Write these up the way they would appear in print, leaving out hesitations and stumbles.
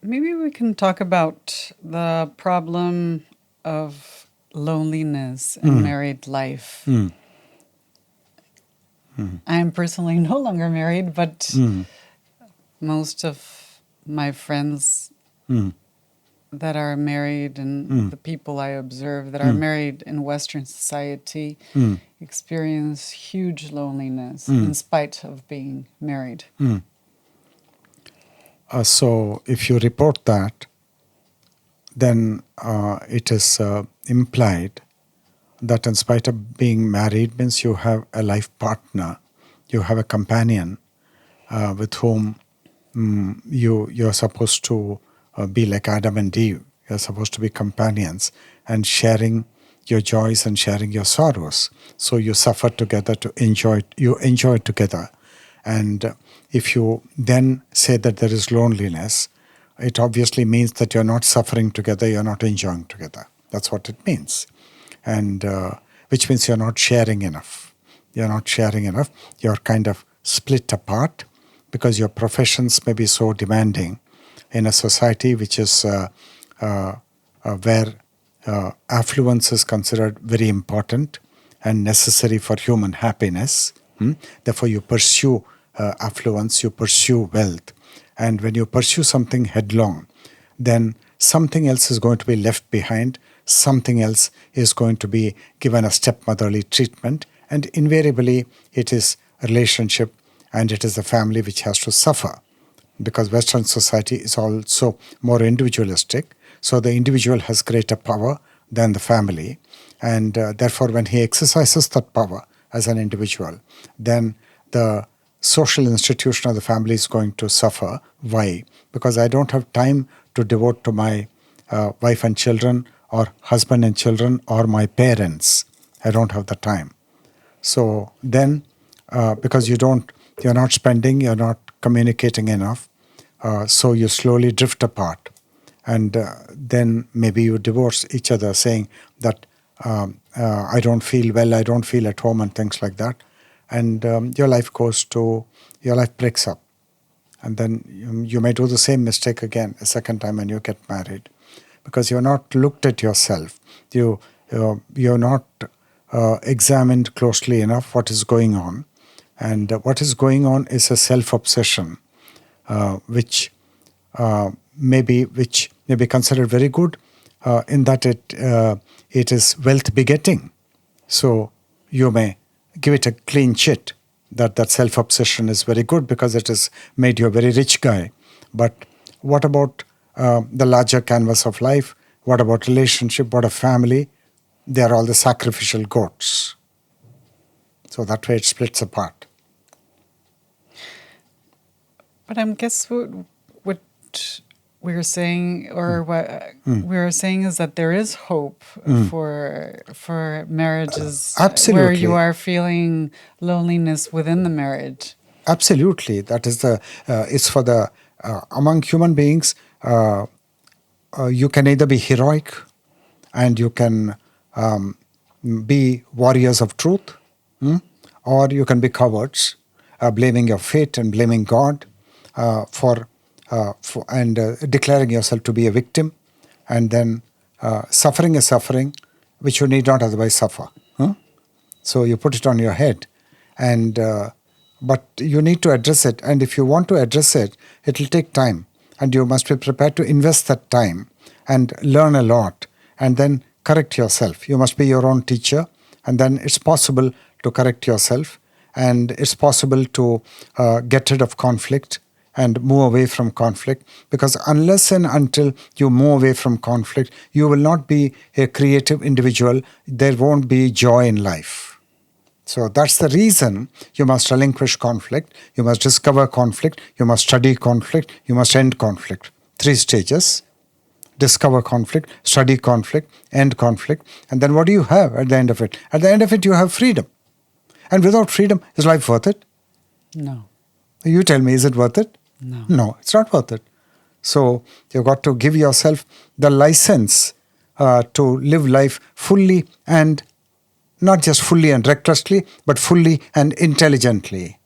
Maybe we can talk about the problem of loneliness in married life. I'm personally no longer married, but most of my friends that are married and the people I observe that are married in Western society experience huge loneliness in spite of being married. So if you report that, then it is implied that in spite of being married means you have a life partner, you have a companion with whom you're supposed to be like Adam and Eve. You're supposed to be companions and sharing your joys and sharing your sorrows. So you suffer together you enjoy together. And if you then say that there is loneliness, it obviously means that you're not suffering together, you're not enjoying together. That's what it means. And which means you're not sharing enough. You're not sharing enough. You're kind of split apart because your professions may be so demanding in a society which is where affluence is considered very important and necessary for human happiness. Therefore, you pursue affluence, you pursue wealth. And when you pursue something headlong, then something else is going to be left behind, something else is going to be given a stepmotherly treatment, and invariably it is a relationship and it is the family which has to suffer, because Western society is also more individualistic. So the individual has greater power than the family, and therefore when he exercises that power as an individual, then the social institution of the family is going to suffer. Why? Because I don't have time to devote to my wife and children, or husband and children, or my parents. I don't have the time. So then, because you're not spending, you're not communicating enough, so you slowly drift apart. And then maybe you divorce each other, saying that I don't feel well, I don't feel at home, and things like that. And your life breaks up. And then you may do the same mistake again a second time when you get married, because you're not looked at yourself. You're not examined closely enough what is going on. And what is going on is a self-obsession, which may be considered very good in that it is wealth begetting. So you may give it a clean chit that self-obsession is very good because it has made you a very rich guy. But what about the larger canvas of life? What about relationship? What a family? They are all the sacrificial goats. So that way it splits apart. But I guess what we're saying, or what we're saying, is that there is hope for marriages Absolutely. where you are feeling loneliness within the marriage. Absolutely. That is it's for the, among human beings, you can either be heroic and you can be warriors of truth, or you can be cowards, blaming your fate and blaming God for declaring yourself to be a victim, and then suffering a suffering which you need not otherwise suffer. So you put it on your head, and but you need to address it. And if you want to address it, it will take time, and you must be prepared to invest that time and learn a lot, and then correct yourself. You must be your own teacher, and then it's possible to correct yourself, and it's possible to get rid of conflict and move away from conflict, because unless and until you move away from conflict, you will not be a creative individual. There won't be joy in life. So that's the reason you must relinquish conflict, you must discover conflict, you must study conflict, you must end conflict. 3 stages: discover conflict, study conflict, end conflict. And then what do you have at the end of it? At the end of it, you have freedom. And without freedom, is life worth it? No. You tell me, is it worth it? No. No, it's not worth it. So you've got to give yourself the license to live life fully, and not just fully and recklessly, but fully and intelligently.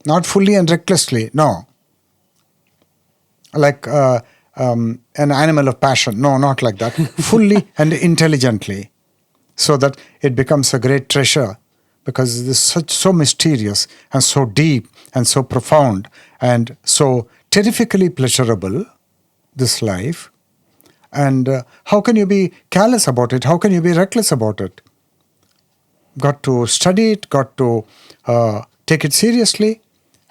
Not fully and recklessly, no. Like an animal of passion. No, not like that. Fully and intelligently, so that it becomes a great treasure, because it is so mysterious and so deep and so profound and so terrifically pleasurable, this life. And how can you be careless about it? How can you be reckless about it? Got to study it, got to take it seriously,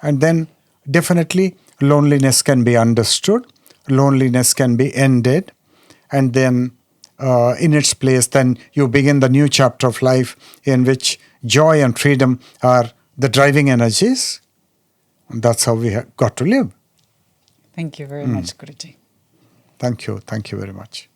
and then definitely loneliness can be understood, loneliness can be ended, and then in its place, then you begin the new chapter of life in which joy and freedom are the driving energies. And that's how we got to live. Thank you very much, Guruji. Thank you very much.